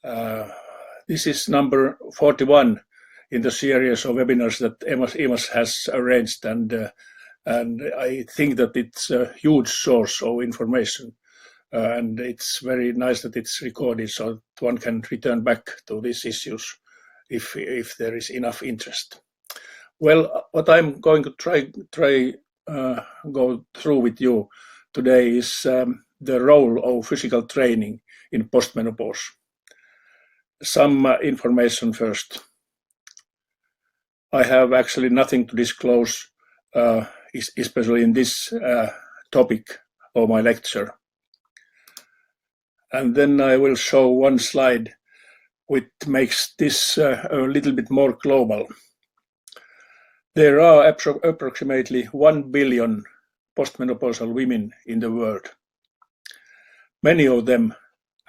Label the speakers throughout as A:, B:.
A: This is number 41 in the series of webinars that EMAS has arranged, and I think that it's a huge source of information, and it's very nice that it's recorded so that one can return back to these issues if there is enough interest. Well, what I'm going to try go through with you today is the role of physical training in postmenopause. Some information first. I have actually nothing to disclose, especially in this topic of my lecture. And then I will show one slide which makes this a little bit more global. There are approximately 1 billion postmenopausal women in the world. Many of them,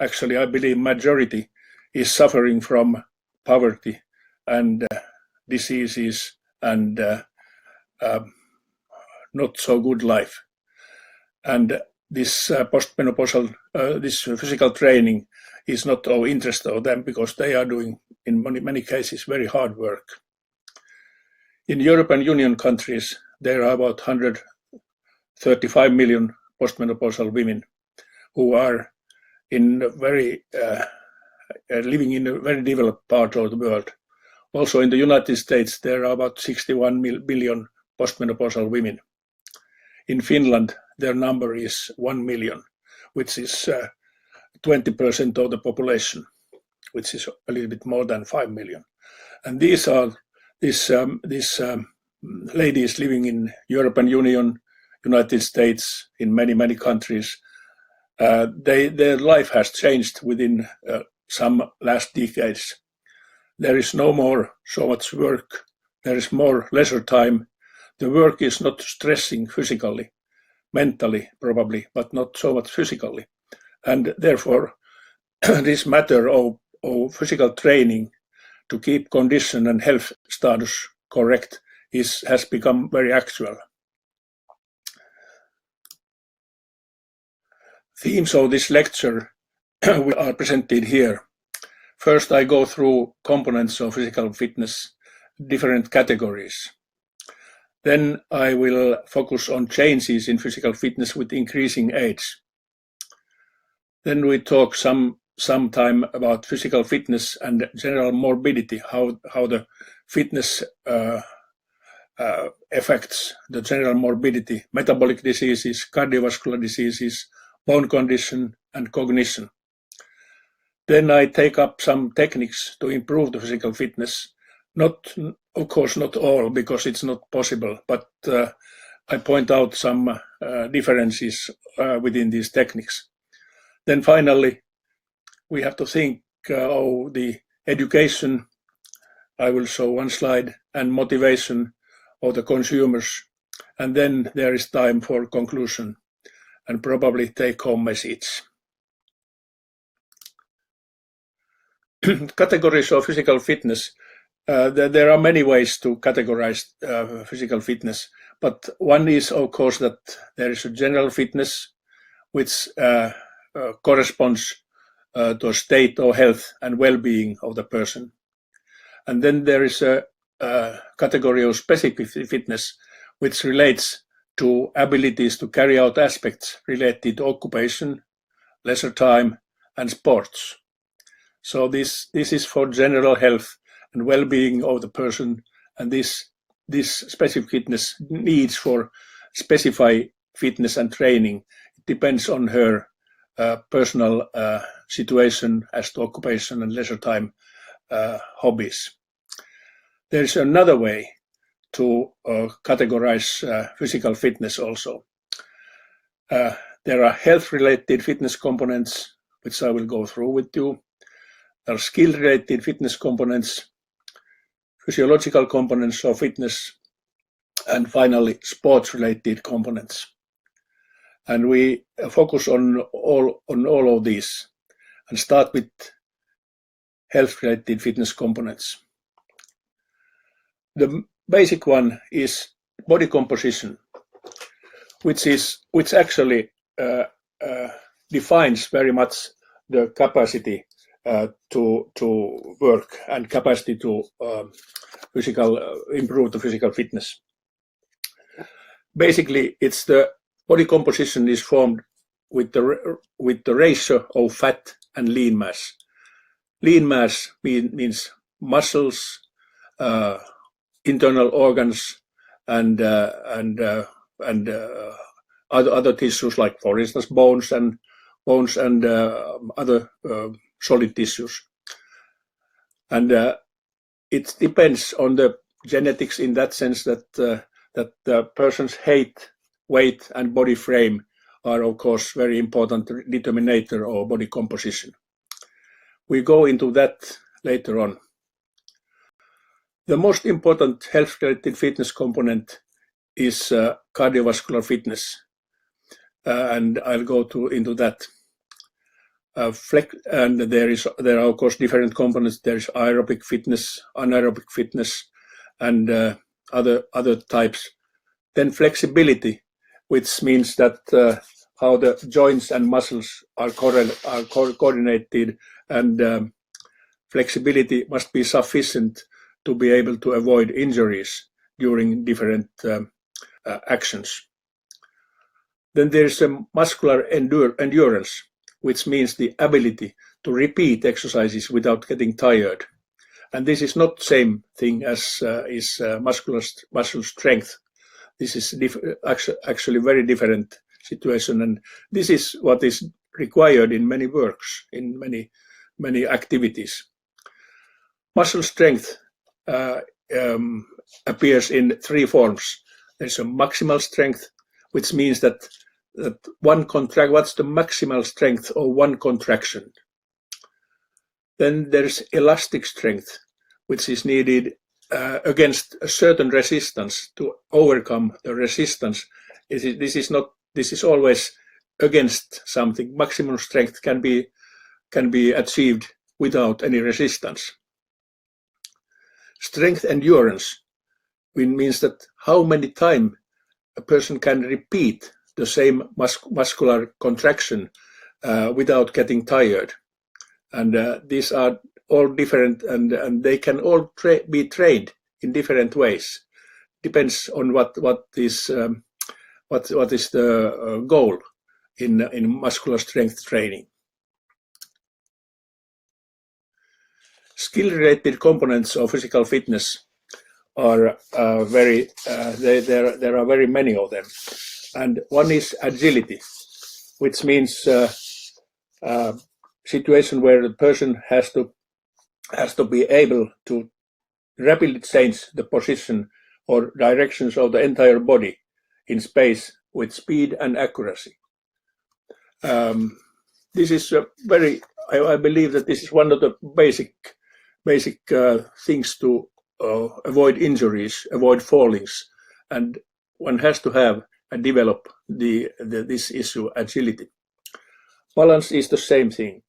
A: actually I believe majority, is suffering from poverty and diseases and not so good life. And this postmenopausal, this physical training is not of interest of them because they are doing, in many cases, very hard work. In European Union countries, there are about 135 million postmenopausal women who are in very living in a very developed part of the world. Also in the United States, there are about 61 million postmenopausal women. In Finland, their number is 1 million, which is 20% of the population, which is a little bit more than 5 million. And these are these ladies living in European Union, United States, in many countries. Their life has changed within some last decades. There is no more so much work. There is more leisure time. The work is not stressing physically, mentally probably, but not so much physically. And therefore, this matter of physical training to keep condition and health status correct has become very actual. Themes of this lecture are presented here. First, I go through components of physical fitness, different categories. Then I will focus on changes in physical fitness with increasing age. Then we talk some time about physical fitness and general morbidity, how the fitness affects the general morbidity, metabolic diseases, cardiovascular diseases, bone condition, and cognition. Then I take up some techniques to improve the physical fitness. Not, of course, not all, because it's not possible, but I point out some differences within these techniques. Then finally, we have to think of the education. I will show one slide, and motivation of the consumers. And then there is time for conclusion and probably take-home message. Categories of physical fitness. There are many ways to categorize physical fitness, but one is, of course, that there is a general fitness which corresponds to a state of health and well-being of the person. And then there is a category of specific fitness which relates to abilities to carry out aspects related to occupation, leisure time, and sports. So this is for general health and well-being of the person, and this specific fitness needs for specified fitness and training. It depends on her personal situation as to occupation and leisure time hobbies. There is another way to categorize physical fitness also. There are health-related fitness components, which I will go through with you. There are skill-related fitness components, physiological components of fitness, and finally sports-related components. And we focus on all of these and start with health-related fitness components. The basic one is body composition, which actually defines very much the capacity to work and capacity to improve the physical fitness. Basically, it's the body composition is formed with the ratio of fat and lean mass. Lean mass means muscles, internal organs, and other tissues, like, for instance, bones and other solid tissues. And it depends on the genetics in that sense that the person's height, weight, and body frame are, of course, very important determinator of body composition. We go into that later on. The most important health-related fitness component is cardiovascular fitness, and I'll go into that. And there are, of course, different components. There is aerobic fitness, anaerobic fitness, and other types. Then flexibility, which means that how the joints and muscles are coordinated, and flexibility must be sufficient to be able to avoid injuries during different actions. Then there is a muscular endurance, which means the ability to repeat exercises without getting tired. And this is not the same thing as is muscle strength. This is actually very different situation, and this is what is required in many works, in many activities. Muscle strength appears in three forms. There's a maximal strength, which means that what's the maximal strength of one contraction. Then there's elastic strength, which is needed against a certain resistance to overcome the resistance. This is always against something. Maximum strength can be achieved without any resistance. Strength endurance means that how many times a person can repeat the same muscular contraction without getting tired. And these are all different, and they can all be trained in different ways. Depends on what is the goal in muscular strength training. Skill-related components of physical fitness are there are very many of them, and one is agility, which means situation where the person has to be able to rapidly change the position or directions of the entire body in space with speed and accuracy. This is I believe that this is one of the basic things to avoid injuries, avoid fallings, and one has to have and develop this issue, agility. Balance is the same thing.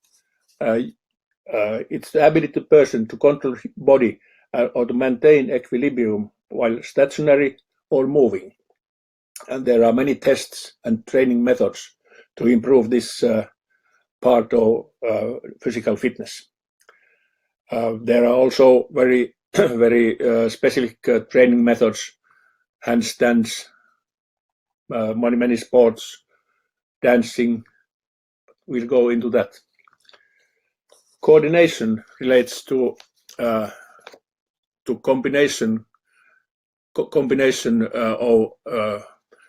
A: It's the ability of the person to control body or to maintain equilibrium while stationary or moving. And there are many tests and training methods to improve this part of physical fitness. There are also very specific training methods, handstands, many sports, dancing. We'll go into that. Coordination relates to combination of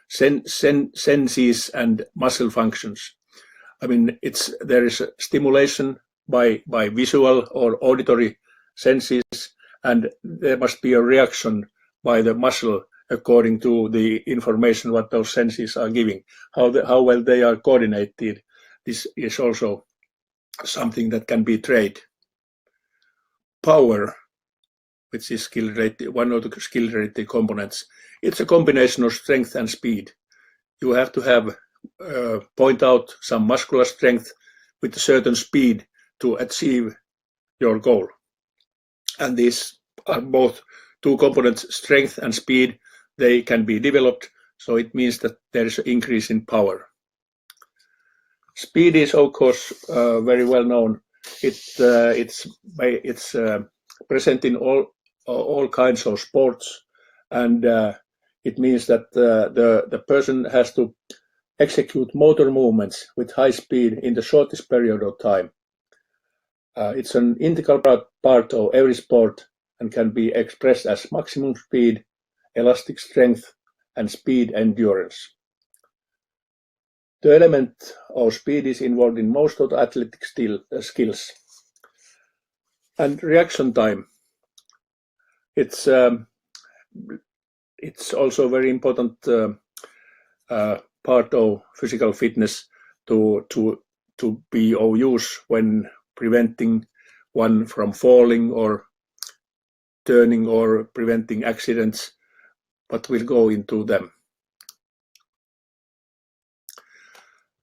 A: senses and muscle functions. I mean, there is a stimulation by visual or auditory senses, and there must be a reaction by the muscle according to the information what those senses are giving. How well they are coordinated. This is also something that can be trained. Power, which is one of the skill-related components. It's a combination of strength and speed. You have to have point out some muscular strength with a certain speed to achieve your goal. And these are both two components, strength and speed. They can be developed, so it means that there is an increase in power. Speed is, of course, very well known. It's present in all kinds of sports, and it means that the person has to execute motor movements with high speed in the shortest period of time. It's an integral part of every sport and can be expressed as maximum speed, elastic strength, and speed endurance. The element of speed is involved in most of the athletic skills. And reaction time. It's also a very important part of physical fitness to be of use when preventing one from falling or turning or preventing accidents, but we'll go into them.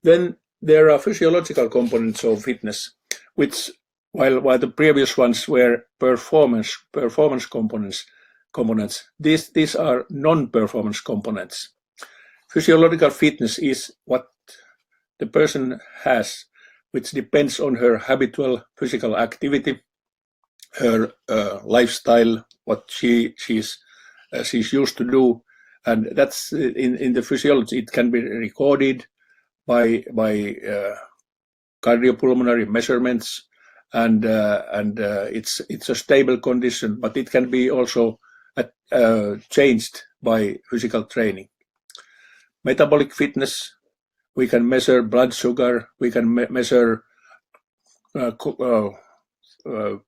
A: Then there are physiological components of fitness, which while the previous ones were performance components, these are non-performance components. Physiological fitness is what the person has, which depends on her habitual physical activity, her lifestyle, what she's used to do, and that's in the physiology. It can be recorded by cardiopulmonary measurements, and it's a stable condition, but it can be also changed by physical training. Metabolic fitness, we can measure blood sugar, we can measure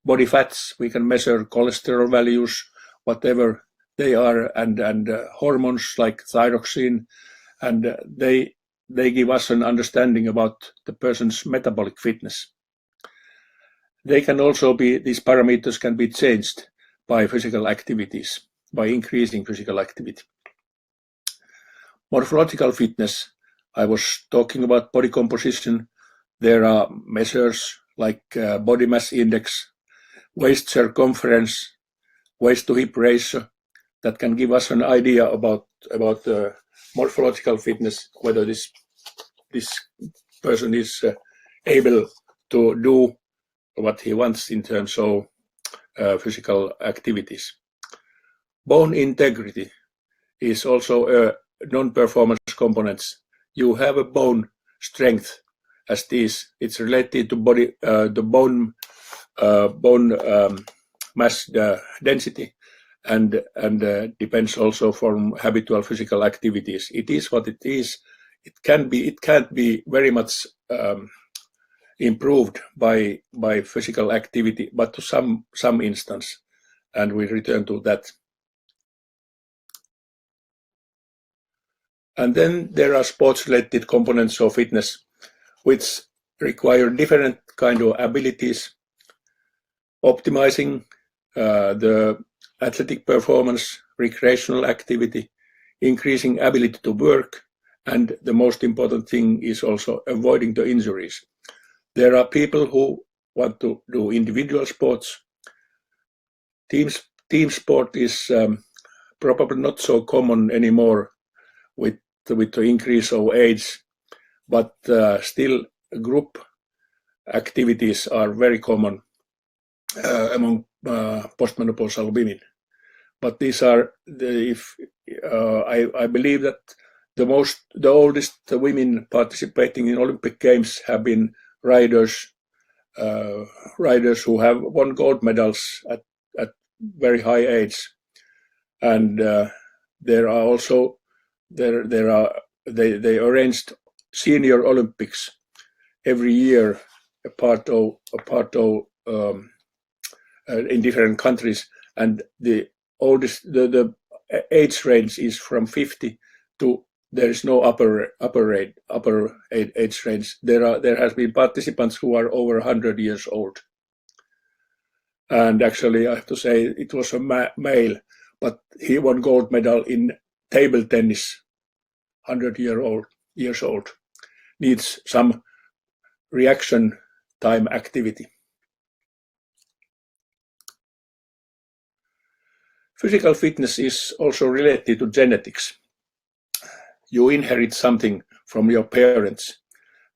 A: body fats, we can measure cholesterol values, whatever they are, and hormones like thyroxine, and they give us an understanding about the person's metabolic fitness. They can also be, these parameters can be changed by physical activities, by increasing physical activity. Morphological fitness, I was talking about body composition. There are measures like body mass index, waist circumference, waist to hip ratio that can give us an idea about morphological fitness, whether this person is able to do what he wants in terms of physical activities. Bone integrity is also a non-performance components. You have a bone strength as this. It's related to the bone mass density, and depends also from habitual physical activities. It is what it is. It can't be very much improved by physical activity, but to some instance, and we return to that. And then there are sports-related components of fitness, which require different kind of abilities, optimizing the athletic performance, recreational activity, increasing ability to work, and the most important thing is also avoiding the injuries. There are people who want to do individual sports. Team sport is probably not so common anymore with the increase of age, but still group activities are very common among postmenopausal women. But these are I believe that the oldest women participating in Olympic Games have been riders who have won gold medals at very high age, and there are also they arranged senior Olympics every year, a part of in different countries, and the age range is from 50 to, there is no upper age range. There has been participants who are over 100 years old, and actually I have to say it was a male, but he won gold medal in table tennis. 100 years old, needs some reaction time activity. Physical fitness is also related to genetics. You inherit something from your parents,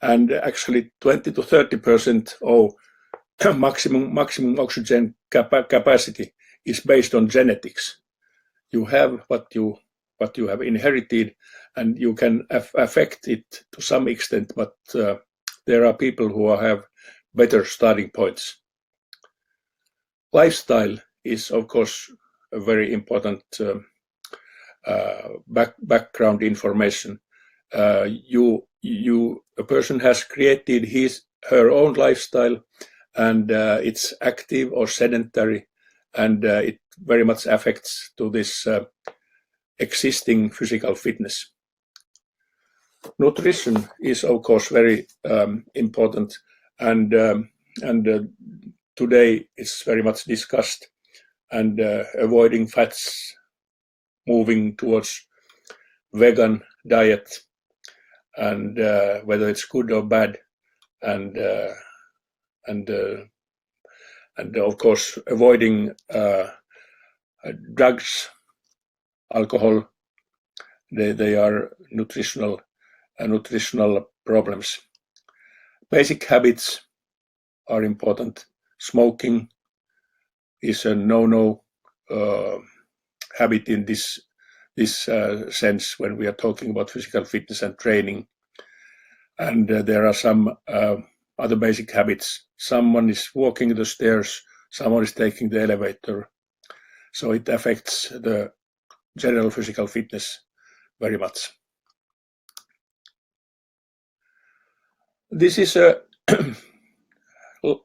A: and actually 20 to 30% of maximum oxygen capacity is based on genetics. You have what you have inherited, and you can affect it to some extent, but there are people who have better starting points. Lifestyle is, of course, a very important background information. A person has created her own lifestyle, and it's active or sedentary, and it very much affects to this existing physical fitness. Nutrition is, of course, very important, and today it's very much discussed, and avoiding fats, moving towards vegan diet, and whether it's good or bad, and of course avoiding drugs, alcohol. They are nutritional problems. Basic habits are important. Smoking is a no-no habit in this sense when we are talking about physical fitness and training. And there are some other basic habits. Someone is walking the stairs, someone is taking the elevator. So it affects the general physical fitness very much. This is a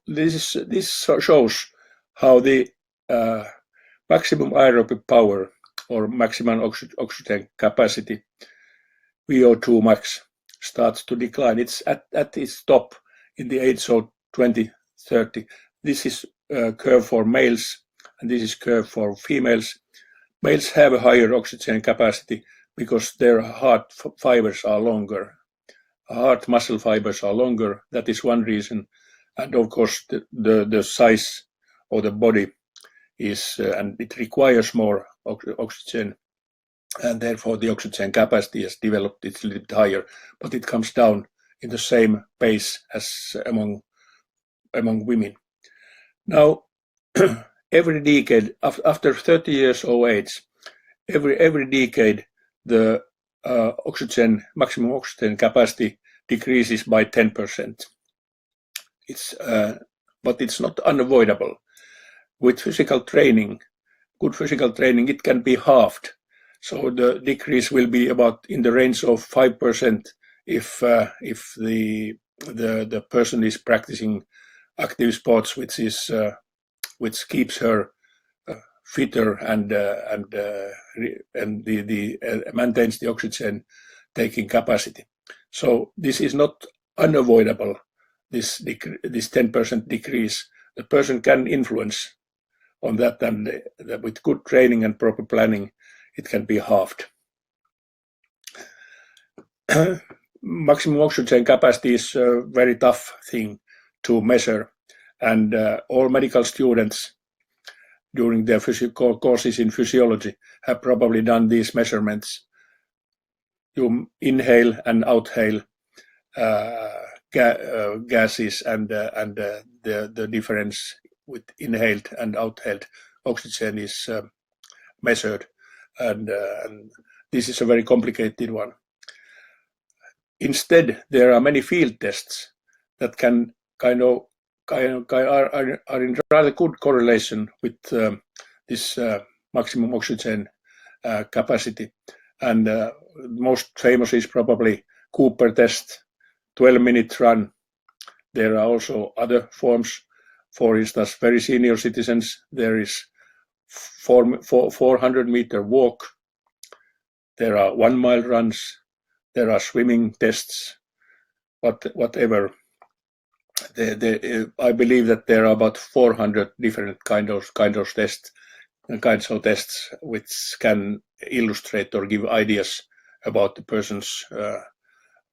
A: this shows how the maximum aerobic power or maximum oxygen capacity, VO2 max, starts to decline. It's at its top in the age of 20-30. This is a curve for males, and this is curve for females. Males have a higher oxygen capacity because their heart fibers are longer. Heart muscle fibers are longer. That is one reason. And of course, the size of the body is, and it requires more oxygen, and therefore the oxygen capacity has developed. It's a little bit higher, but it comes down in the same pace as among women. Now, every decade, after 30 years of age, every decade, the maximum oxygen capacity decreases by 10%. But it's not unavoidable. With physical training, good physical training, it can be halved. So the decrease will be about in the range of 5% if the person is practicing active sports, which keeps her fitter and maintains the oxygen taking capacity. So this is not unavoidable. This 10% decrease, the person can influence on that, and with good training and proper planning, it can be halved. Maximum oxygen capacity is a very tough thing to measure, and all medical students during their courses in physiology have probably done these measurements. You inhale and outhale gases, and the difference with inhaled and outheld oxygen is measured, and this is a very complicated one. Instead, there are many field tests that can are in rather good correlation with this maximum oxygen capacity, and most famous is probably Cooper test, 12-minute run. There are also other forms. For instance, very senior citizens, there is 400-meter walk. There are 1-mile runs. There are swimming tests. Whatever. I believe that there are about 400 different kinds of tests which can illustrate or give ideas about the person's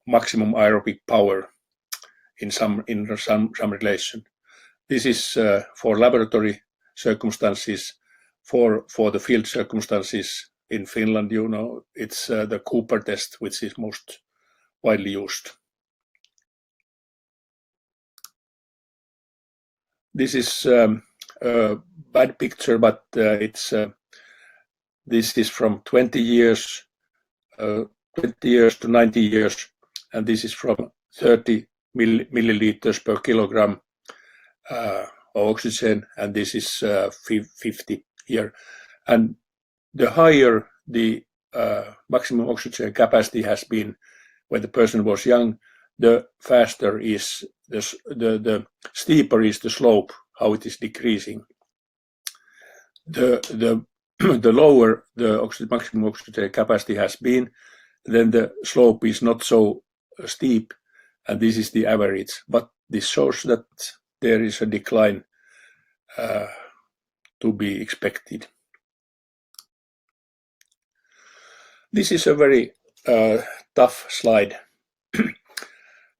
A: maximum aerobic power in some relation. This is for laboratory circumstances. For the field circumstances in Finland, it's the Cooper test, which is most widely used. This is a bad picture, but this is from 20 years to 90 years, and this is from 30 milliliters per kilogram of oxygen, and this is 50 here. And the higher the maximum oxygen capacity has been when the person was young, the faster is the steeper is the slope, how it is decreasing. The lower the maximum oxygen capacity has been, then the slope is not so steep, and this is the average. But this shows that there is a decline to be expected. This is a very tough slide.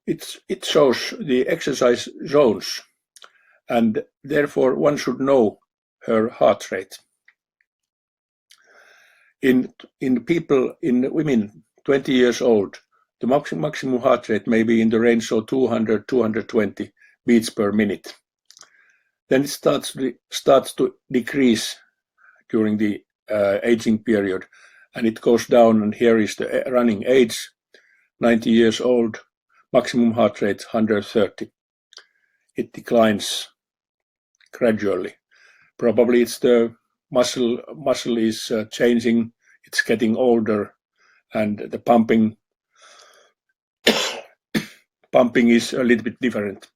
A: It shows the exercise zones, and therefore one should know her heart rate. In women 20 years old, the maximum heart rate may be in the range of 200-220 beats per minute. Then it starts to decrease during the aging period, and it goes down, and here is the running age, 90 years old, maximum heart rate 130. It declines gradually. Probably it's the muscle is changing, it's getting older, and the pumping is a little bit different.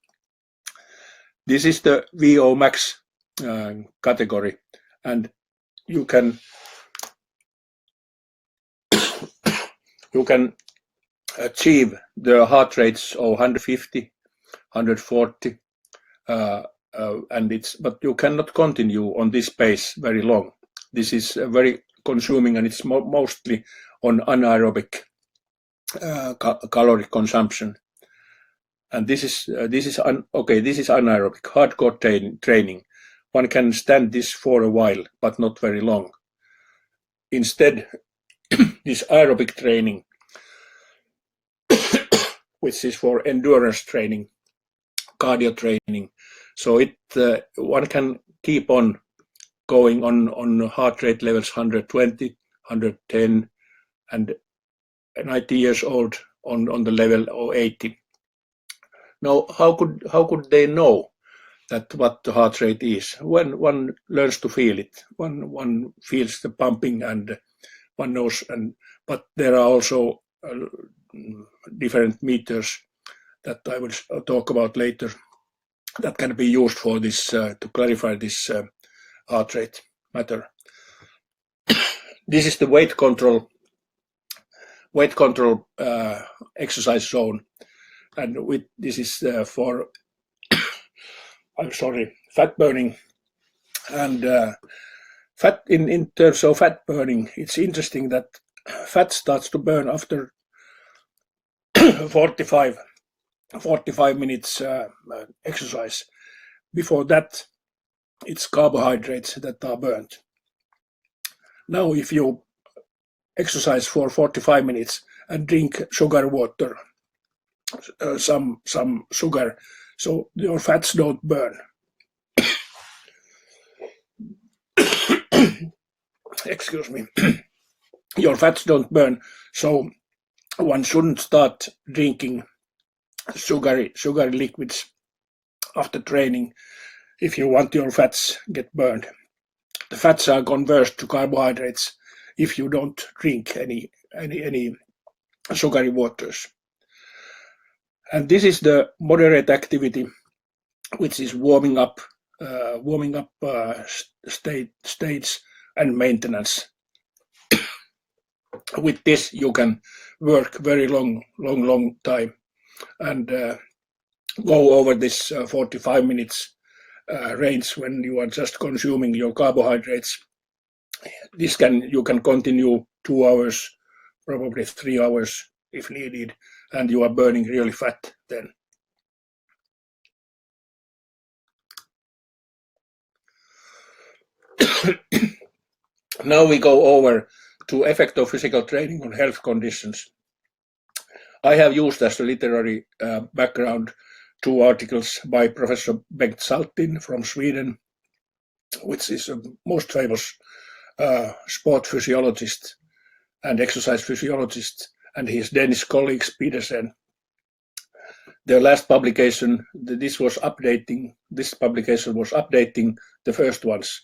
A: This is the VO max category, and you can achieve the heart rates of 150, 140, but you cannot continue on this pace very long. This is very consuming, and it's mostly on anaerobic caloric consumption. And this is anaerobic hardcore training. One can stand this for a while, but not very long. Instead, this aerobic training, which is for endurance training, cardio training, so one can keep on going on heart rate levels 120, 110, and 90 years old on the level of 80. Now, how could they know that what the heart rate is? When one learns to feel it, one feels the pumping, and one knows. But there are also different meters that I will talk about later that can be used for this to clarify this heart rate matter. This is the weight control exercise zone, and this is for fat burning. And fat in terms of fat burning, it's interesting that fat starts to burn after 45 minutes exercise. Before that, it's carbohydrates that are burnt. Now, if you exercise for 45 minutes and drink sugar water, some sugar, so your fats don't burn. Excuse me. Your fats don't burn, so one shouldn't start drinking sugary liquids after training if you want your fats get burned. The fats are converted to carbohydrates if you don't drink any sugary waters. And this is the moderate activity, which is warming up states and maintenance. With this, you can work very long time and go over this 45 minutes range when you are just consuming your carbohydrates. You can continue 2 hours, probably 3 hours if needed, and you are burning really fat then. Now we go over to effect of physical training on health conditions. I have used as a literary background two articles by Professor Bengt Saltin from Sweden, which is a most famous sport physiologist and exercise physiologist, and his Danish colleagues Pedersen. The last publication, this publication was updating the first ones.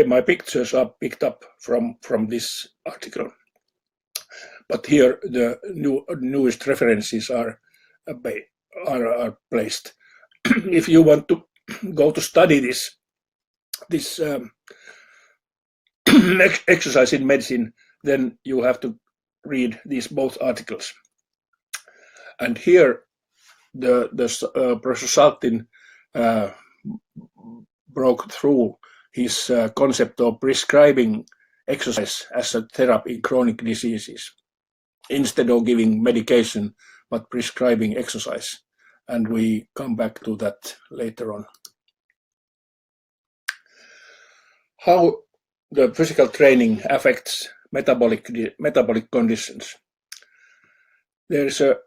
A: My pictures are picked up from this article, but here the newest references are placed. If you want to go to study this exercise in medicine, then you have to read these both articles. And here the Professor Saltin broke through his concept of prescribing exercise as a therapy in chronic diseases, instead of giving medication, but prescribing exercise. And we come back to that later on. How the physical training affects metabolic conditions. There is a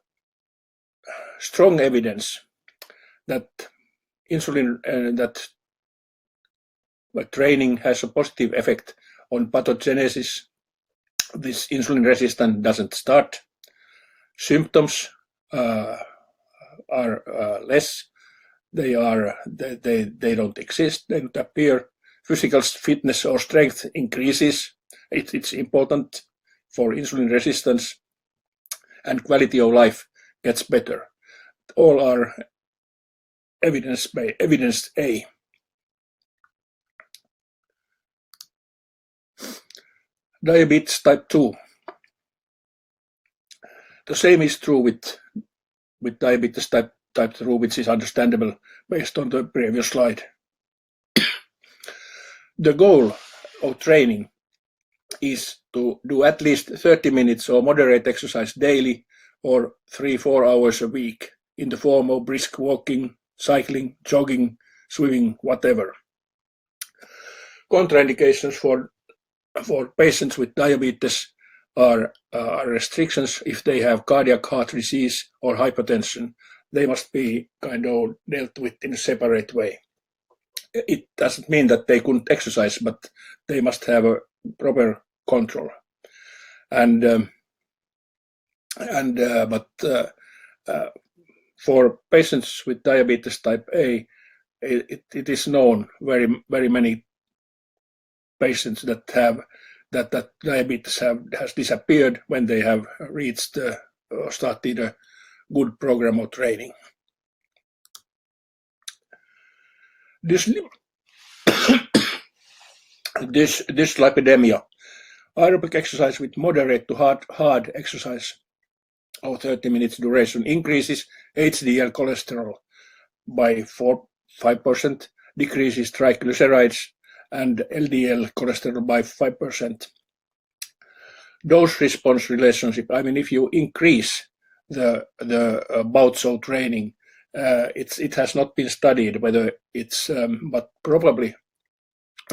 A: strong evidence that training has a positive effect on pathogenesis. This insulin resistance doesn't start. Symptoms are less. They don't exist. They don't appear. Physical fitness or strength increases. It's important for insulin resistance, and quality of life gets better. All are evidence A. Diabetes type 2. The same is true with diabetes type 2, which is understandable based on the previous slide. The goal of training is to do at least 30 minutes of moderate exercise daily, or 3-4 hours a week, in the form of brisk walking, cycling, jogging, swimming, whatever. Contraindications for patients with diabetes are restrictions if they have cardiac heart disease or hypertension. They must be kind of dealt with in a separate way. It doesn't mean that they couldn't exercise, but they must have a proper control. For patients with diabetes type A, it is known very many patients that diabetes has disappeared when they have reached or started a good program of training. Dyslipidemia. Aerobic exercise with moderate to hard exercise of 30 minutes duration increases HDL cholesterol by 5%, decreases triglycerides and LDL cholesterol by 5%. Dose-response relationship. I mean, if you increase the bouts of training, it has not been studied whether it's, but probably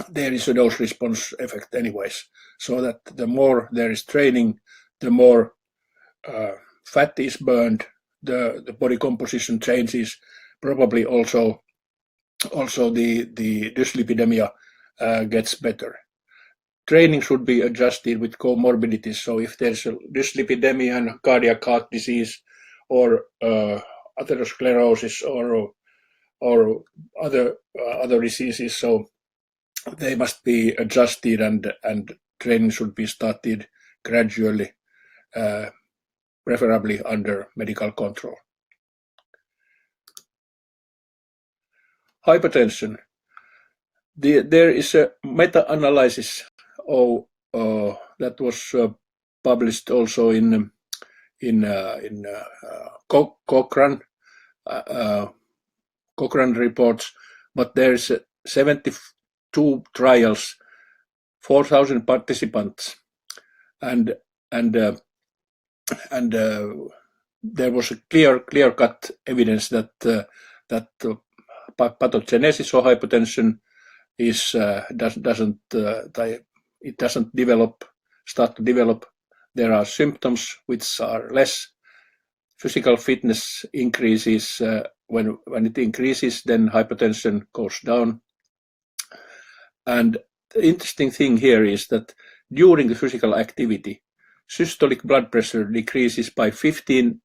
A: there is a dose-response effect anyways. So that the more there is training, the more fat is burned, the body composition changes, probably also the dyslipidemia gets better. Training should be adjusted with comorbidities. So if there's a dyslipidemia and cardiac heart disease, or atherosclerosis, or other diseases, so they must be adjusted, and training should be started gradually, preferably under medical control. Hypertension. There is a meta-analysis that was published also in Cochrane reports, but there is 72 trials, 4,000 participants, and there was a clear-cut evidence that pathogenesis of hypertension doesn't start to develop. There are symptoms which are less. Physical fitness increases when it increases, then hypertension goes down. And the interesting thing here is that during the physical activity, systolic blood pressure decreases by 15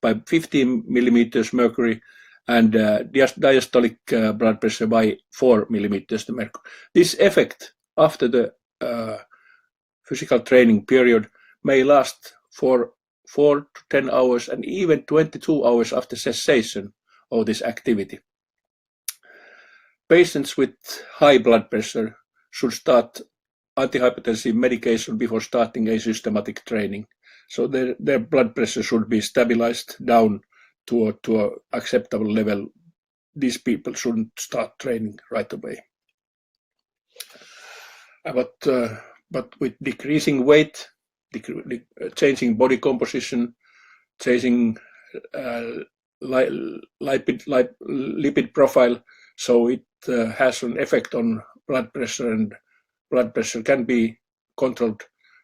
A: by 15 millimeters mercury, and diastolic blood pressure by 4 millimeters mercury. This effect after the physical training period may last for 4 to 10 hours and even 22 hours after cessation of this activity. Patients with high blood pressure should start antihypertensive medication before starting a systematic training. So their blood pressure should be stabilized down to an acceptable level. These people shouldn't start training right away. But with decreasing weight, changing body composition, changing lipid profile, so it has an effect on blood pressure, and blood pressure can be controlled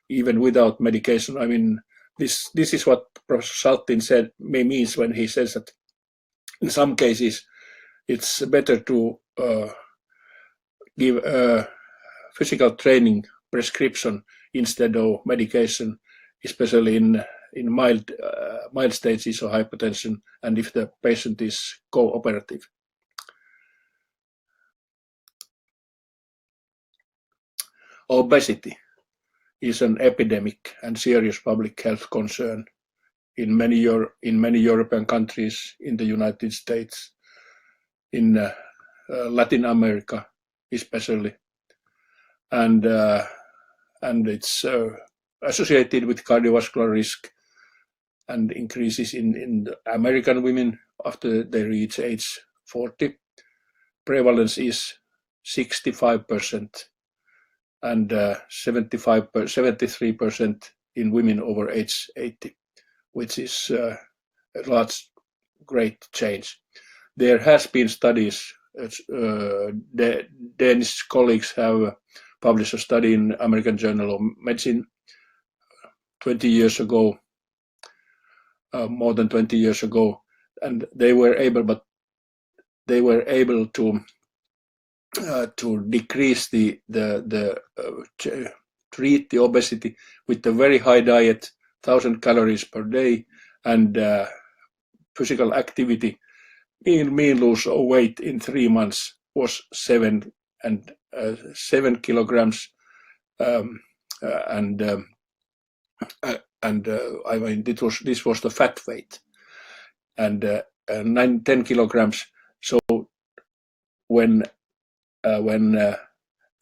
A: even without medication. I mean, this is what Professor Saltin means when he says that in some cases it's better to give a physical training prescription instead of medication, especially in mild stages of hypertension, and if the patient is cooperative. Obesity is an epidemic and serious public health concern in many European countries, in the United States, in Latin America especially, and it's associated with cardiovascular risk and increases in the American women after they reach age 40. Prevalence is 65% and 73% in women over age 80, which is a large, great change. There has been studies. The Danish colleagues have published a study in American Journal of Medicine 20 years ago, more than 20 years ago, and they were able to decrease treat the obesity with a very high diet, 1,000 calories per day, and physical activity. Mean lose of weight in 3 months was 7 kilograms, and I mean this was the fat weight, and 10 kilograms. So when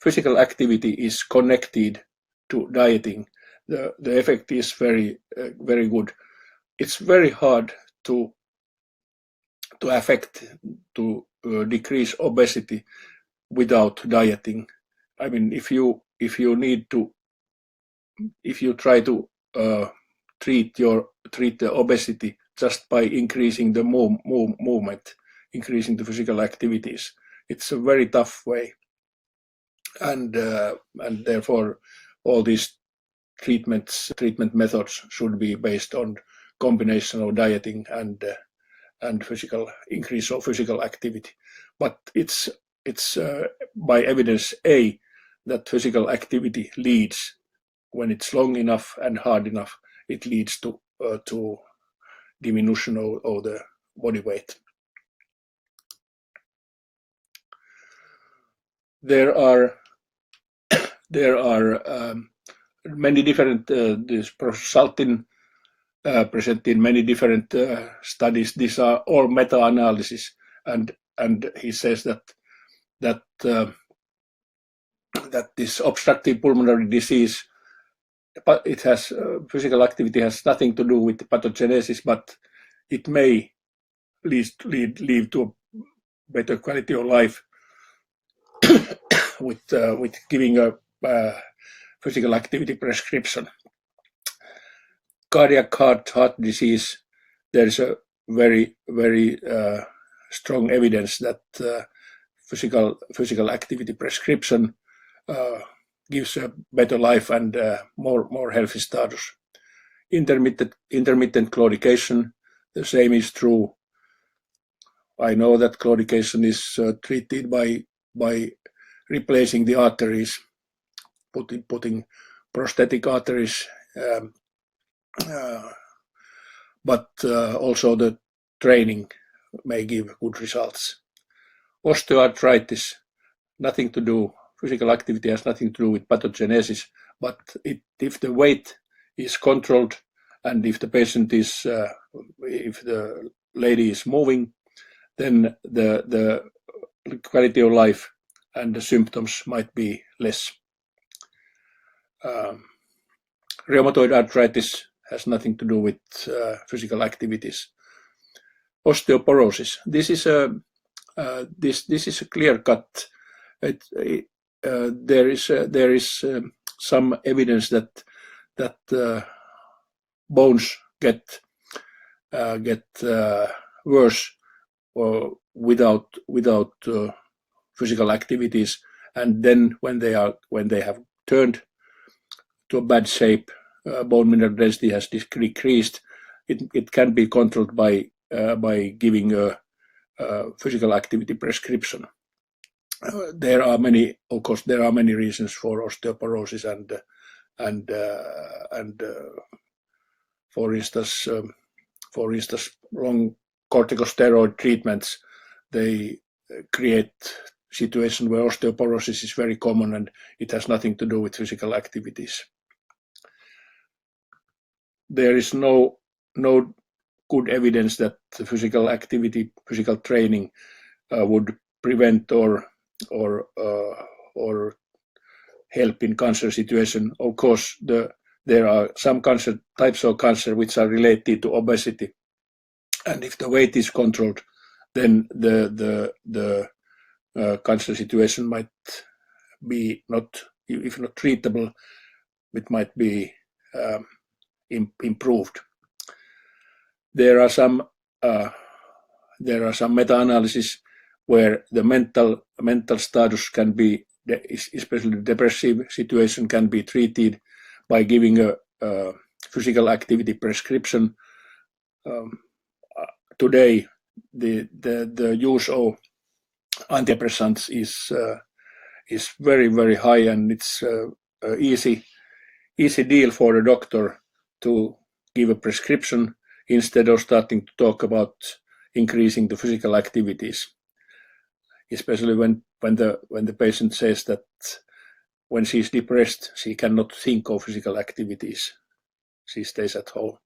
A: physical activity is connected to dieting, the effect is very good. It's very hard to decrease obesity without dieting. I mean, if you try to treat the obesity just by increasing the movement, increasing the physical activities, it's a very tough way, and therefore all these treatment methods should be based on combination of dieting and physical increase of physical activity. But it's by evidence A that physical activity leads, when it's long enough and hard enough, it leads to diminution of the body weight. There are many different. This Professor Saltin presented many different studies. These are all meta-analysis, and he says that this obstructive pulmonary disease, but it has physical activity has nothing to do with the pathogenesis, but it may lead to a better quality of life with giving a physical activity prescription. Cardiac heart disease, there is a very strong evidence that physical activity prescription gives a better life and more healthy status. Intermittent claudication, the same is true. I know that claudication is treated by replacing the arteries, putting prosthetic arteries, but also the training may give good results. Osteoarthritis, nothing to do, physical activity has nothing to do with pathogenesis, but if the weight is controlled and if the patient is, if the lady is moving, then the quality of life and the symptoms might be less. Rheumatoid arthritis has nothing to do with physical activities. Osteoporosis. This is a clear cut. There is some evidence that bones get worse without physical activities, and then when they have turned to a bad shape, bone mineral density has decreased. It can be controlled by giving a physical activity prescription. There are many reasons for osteoporosis, and for instance, long corticosteroid treatments, they create situation where osteoporosis is very common, and it has nothing to do with physical activities. There is no good evidence that physical activity, physical training would prevent or help in cancer situation. Of course, there are some types of cancer which are related to obesity, and if the weight is controlled, then the cancer situation might be if not treatable, it might be improved. There are some meta-analysis where the mental status can be, especially the depressive situation, can be treated by giving a physical activity prescription. Today, the use of antidepressants is very, very high, and it's easy deal for a doctor to give a prescription instead of starting to talk about increasing the physical activities. Especially when the patient says that when she's depressed, she cannot think of physical activities. She stays at home.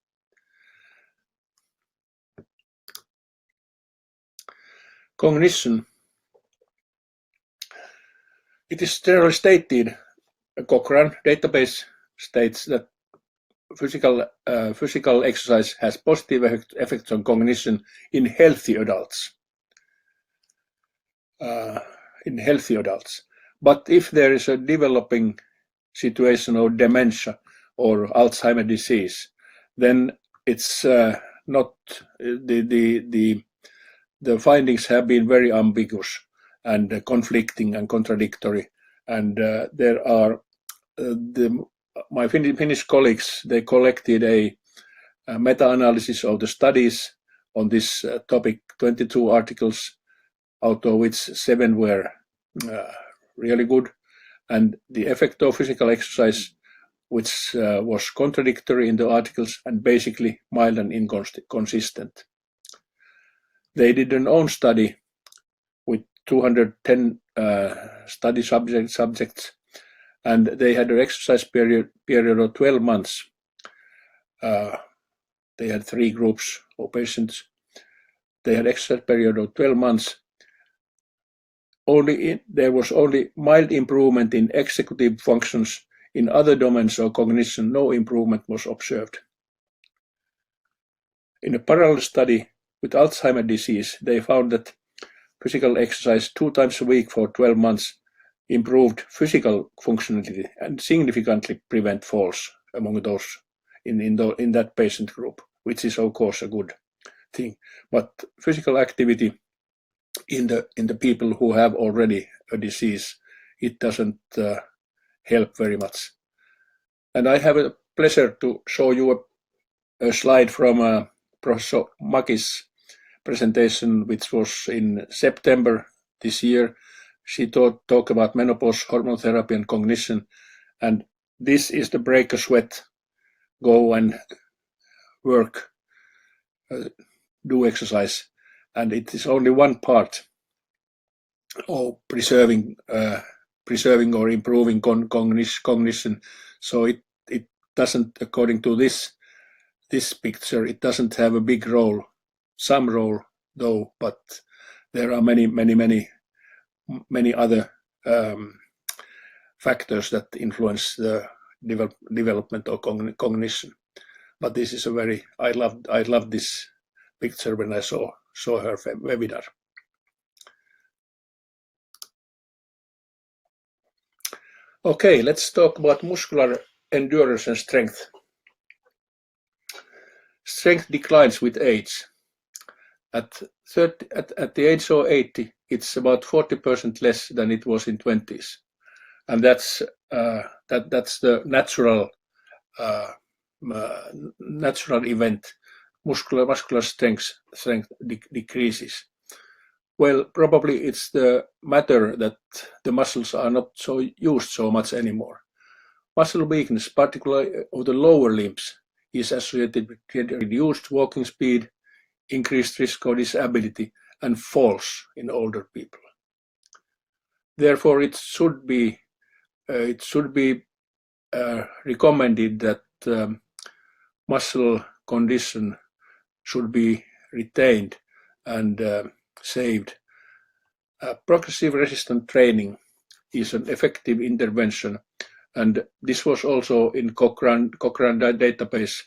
A: Cognition. It is generally stated, a Cochrane database states that physical exercise has positive effects on cognition in healthy adults. But if there is a developing situation of dementia or Alzheimer's disease, then it's not the findings have been very ambiguous and conflicting and contradictory, and there are my Finnish colleagues, they collected a meta-analysis of the studies on this topic, 22 articles, out of which 7 were really good, and the effect of physical exercise, which was contradictory in the articles and basically mild and inconsistent. They did an own study with 210 study subjects, and they had an exercise period of 12 months. They had 3 groups of patients. They had exercise period of 12 months. There was only mild improvement in executive functions. In other domains of cognition, no improvement was observed. In a parallel study with Alzheimer's disease, they found that physical exercise 2 times a week for 12 months improved physical functionality and significantly prevent falls among those in that patient group, which is of course a good thing. But physical activity in the people who have already a disease, it doesn't help very much. And I have a pleasure to show you a slide from Professor Makis presentation, which was in September this year. She talked about menopause, hormone therapy, and cognition. And this is the break a sweat, go and work, do exercise. And it is only one part of preserving or improving cognition. So it doesn't, according to this picture, it doesn't have a big role. Some role though, but there are many other factors that influence the development of cognition. But this is I loved this picture when I saw her webinar. Okay, let's talk about muscular endurance and strength. Strength declines with age. At the age of 80, it's about 40% less than it was in 20s, and that's the natural event. Muscular strength decreases. Well, probably it's the matter that the muscles are not so used so much anymore. Muscle weakness, particularly of the lower limbs, is associated with reduced walking speed, increased risk of disability, and falls in older people. Therefore, it should be recommended that muscle condition should be retained and saved. Progressive resistant training is an effective intervention, and this was also in Cochrane database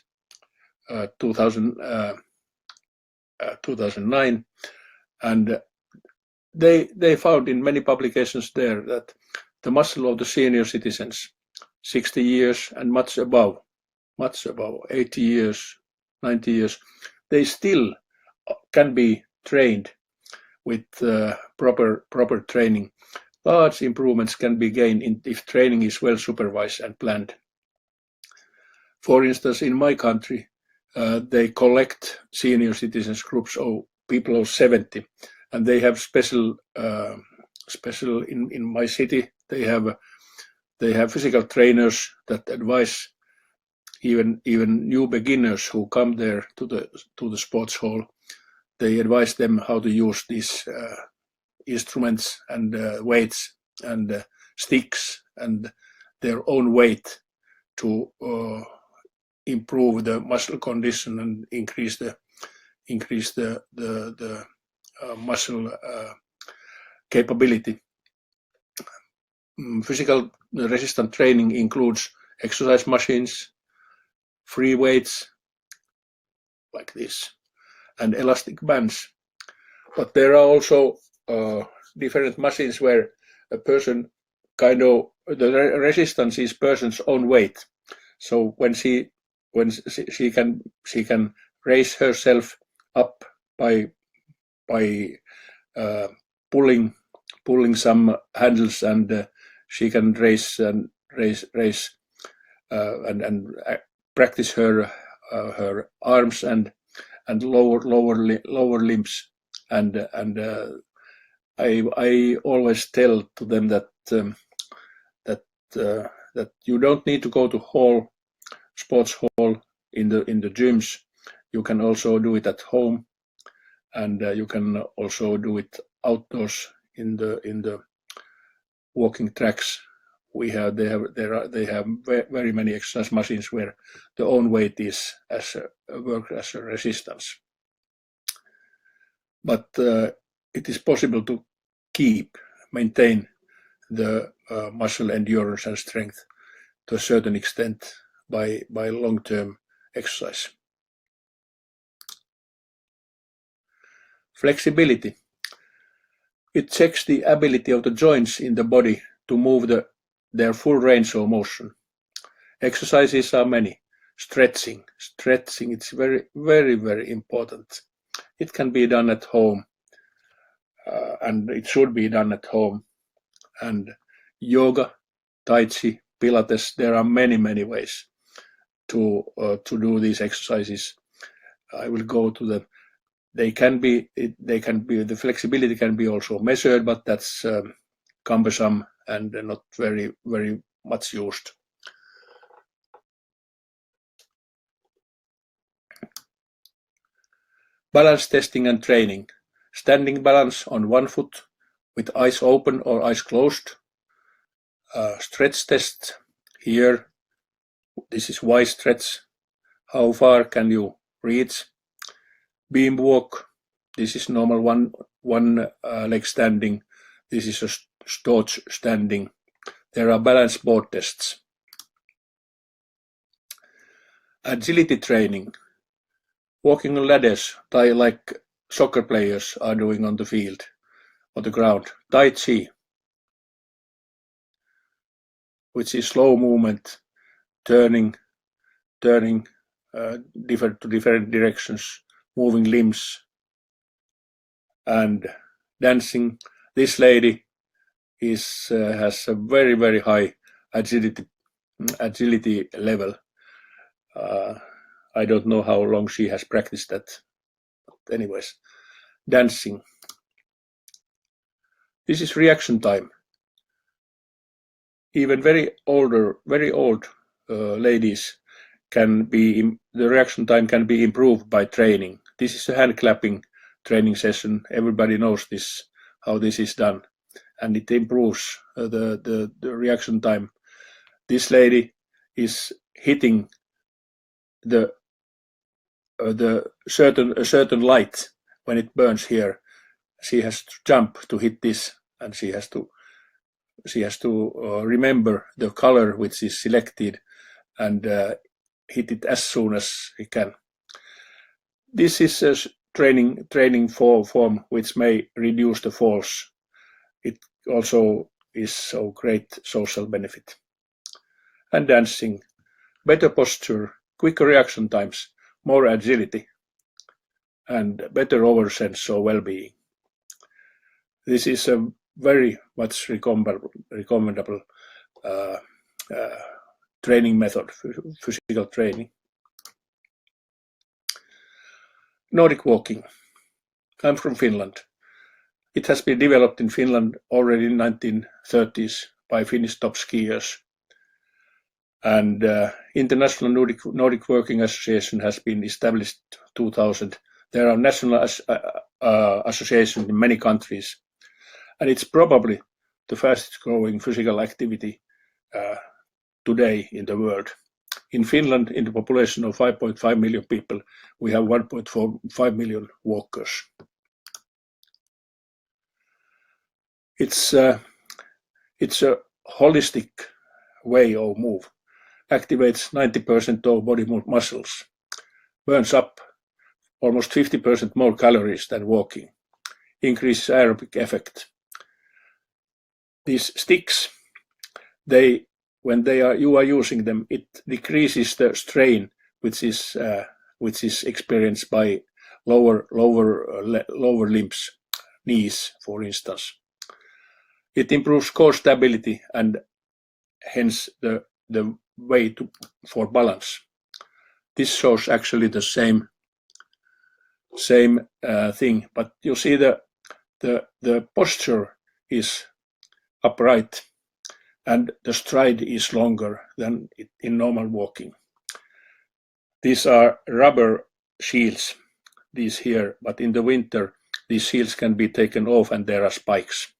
A: 2009, and they found in many publications there that the muscle of the senior citizens, 60 years and much above, 80 years, 90 years, they still can be trained with proper training. Large improvements can be gained if training is well supervised and planned. For instance, in my country, they collect senior citizens groups of people of 70, and they have special in my city. They have physical trainers that advise even new beginners who come there to the sports hall. They advise them how to use these instruments and weights and sticks and their own weight to improve the muscle condition and increase the muscle capability. Physical resistant training includes exercise machines, free weights like this, and elastic bands. But there are also different machines where a person the resistance is person's own weight. So when she can raise herself up by pulling some handles, and she can raise and practice her arms and lower limbs, and I always tell to them that you don't need to go to sports hall in the gyms. You can also do it at home, and you can also do it outdoors in the walking tracks. They have very many exercise machines where the own weight is work as a resistance. But it is possible to maintain the muscle endurance and strength to a certain extent by long-term exercise. Flexibility. It checks the ability of the joints in the body to move their full range of motion. Exercises are many. Stretching, it's very important. It can be done at home, and it should be done at home. And yoga, tai chi, pilates, there are many ways to do these exercises. I will go to them. they can be the flexibility can be also measured, but that's cumbersome and not very much used. Balance testing and training. Standing balance on one foot with eyes open or eyes closed. Stretch test. Here, this is Y stretch. How far can you reach? Beam walk. This is normal one leg standing. This is a storch standing. There are balance board tests. Agility training. Walking on ladders, like soccer players are doing on the field, on the ground. Tai Chi, which is slow movement, turning to different directions, moving limbs, and dancing. This lady has a very high agility level. I don't know how long she has practiced that. But anyways, dancing. This is reaction time. Even very old ladies the reaction time can be improved by training. This is a hand clapping training session. Everybody knows this, how this is done, and it improves the reaction time. This lady is hitting the certain light when it burns here. She has to jump to hit this, and she has to remember the color which is selected and hit it as soon as she can. This is a training form which may reduce the falls. It also is a great social benefit. And dancing, better posture, quicker reaction times, more agility, and better overall sense of well-being. This is a very much recommendable training method, physical training. Nordic walking. I'm from Finland. It has been developed in Finland already in 1930s by Finnish top skiers. And International Nordic Walking Association has been established 2000. There are national associations in many countries. And it's probably the fastest growing physical activity today in the world. In Finland, in the population of 5.5 million people, we have 1.5 million walkers. It's a holistic way of move. Activates 90% of body muscles. Burns up almost 50% more calories than walking. Increases aerobic effect. These sticks, when you are using them, it decreases the strain which is experienced by lower limbs, knees, for instance. It improves core stability and hence the way for balance. This shows actually the same thing, but you see the posture is upright and the stride is longer than in normal walking. These are rubber shields, these here, but in the winter these shields can be taken off and there are spikes.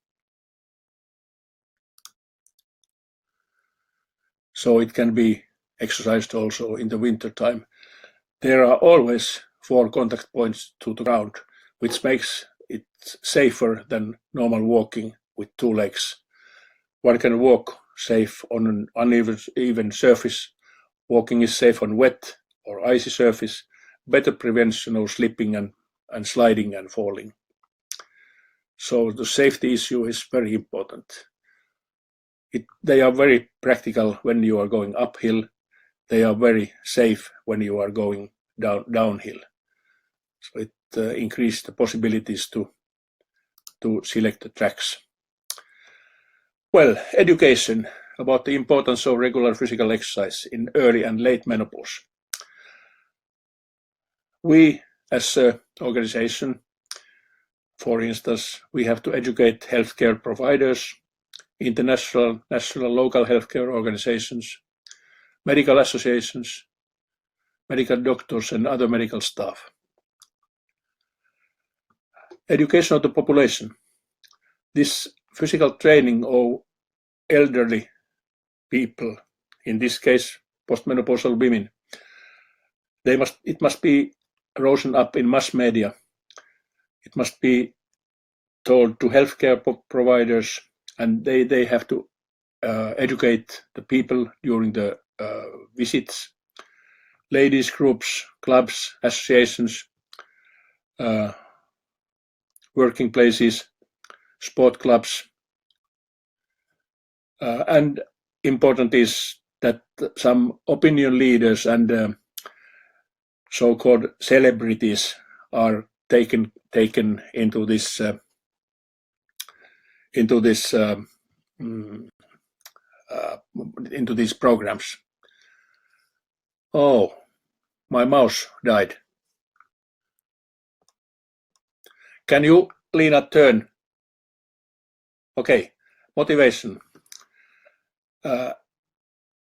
A: So it can be exercised also in the winter time. There are always 4 contact points to the ground, which makes it safer than normal walking with 2 legs. One can walk safe on an uneven surface. Walking is safe on wet or icy surface. Better prevention of slipping and sliding and falling. So the safety issue is very important. They are very practical when you are going uphill. They are very safe when you are going downhill. So it increases the possibilities to select the tracks. Well, education about the importance of regular physical exercise in early and late menopause. We as an organization, for instance, we have to educate healthcare providers, international, national, local healthcare organizations, medical associations, medical doctors, and other medical staff. Education of the population. This physical training of elderly people, in this case postmenopausal women, it must be risen up in mass media. It must be told to healthcare providers, and they have to educate the people during the visits. Ladies groups, clubs, associations, working places, sport clubs, and important is that some opinion leaders and so-called celebrities are taken into this into these programs. Oh, my mouse died. Can you, Lina, turn? Okay, motivation.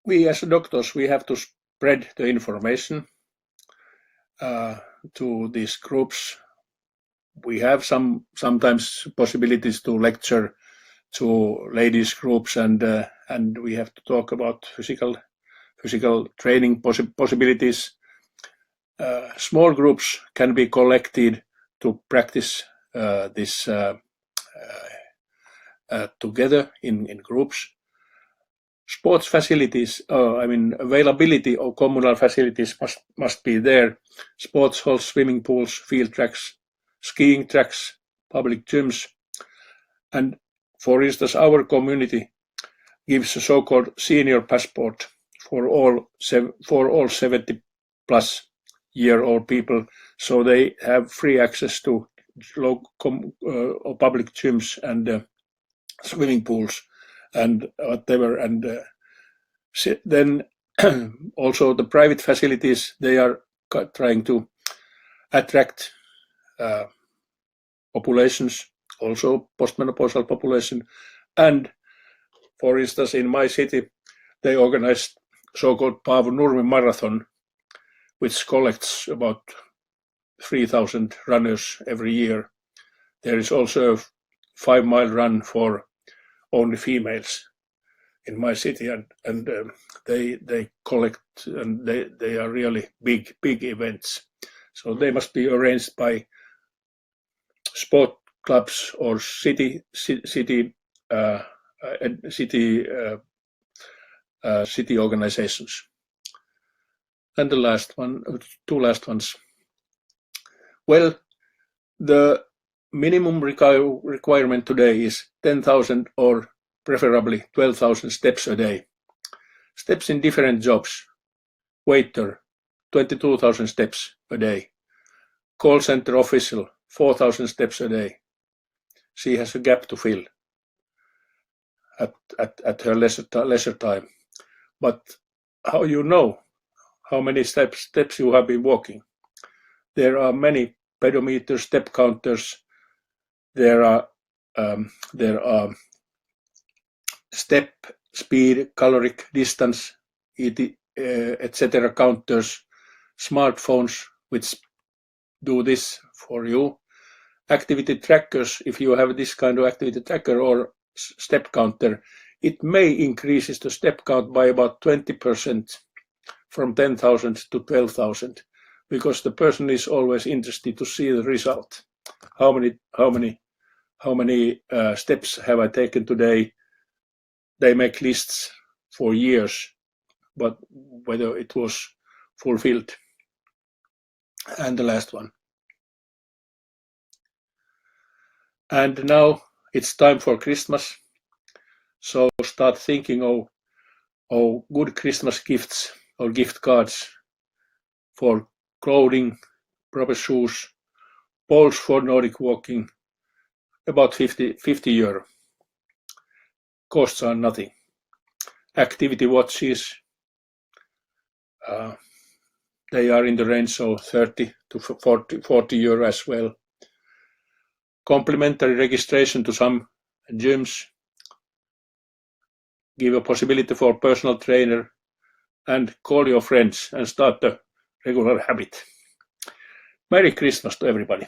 A: We as doctors, we have to spread the information to these groups. We have sometimes possibilities to lecture to ladies groups, and we have to talk about physical training possibilities. Small groups can be collected to practice this together in groups. Sports facilities, availability of communal facilities must be there. Sports halls, swimming pools, field tracks, skiing tracks, public gyms, and for instance, our community gives a so-called senior passport for all 70 plus year-old people, so they have free access to public gyms and swimming pools and whatever. And then also the private facilities, they are trying to attract populations, also postmenopausal population. And for instance, in my city, they organized so-called Paavo Nurmi Marathon, which collects about 3,000 runners every year. There is also a 5-mile run for only females in my city, and they collect, and they are really big events. So they must be arranged by sport clubs or city organizations. And the last one, two last ones. Well, the minimum requirement today is 10,000 or preferably 12,000 steps a day. Steps in different jobs. Waiter, 22,000 steps a day. Call center official, 4,000 steps a day. She has a gap to fill at her leisure time. But how you know how many steps you have been walking? There are many pedometer step counters. There are step, speed, caloric, distance, etc. counters, smartphones which do this for you. Activity trackers, if you have this kind of activity tracker or step counter, it may increase the step count by about 20% from 10,000 to 12,000, because the person is always interested to see the result. How many steps have I taken today? They make lists for years, but whether it was fulfilled. And the last one. And now it's time for Christmas. So start thinking of good Christmas gifts or gift cards for clothing, proper shoes, poles for Nordic walking, about 50 euro. Costs are nothing. Activity watches, They are in the range of 30 to 40 euro as well. Complimentary registration to some gyms, give a possibility for personal trainer, and call your friends and start a regular habit. Merry Christmas to everybody.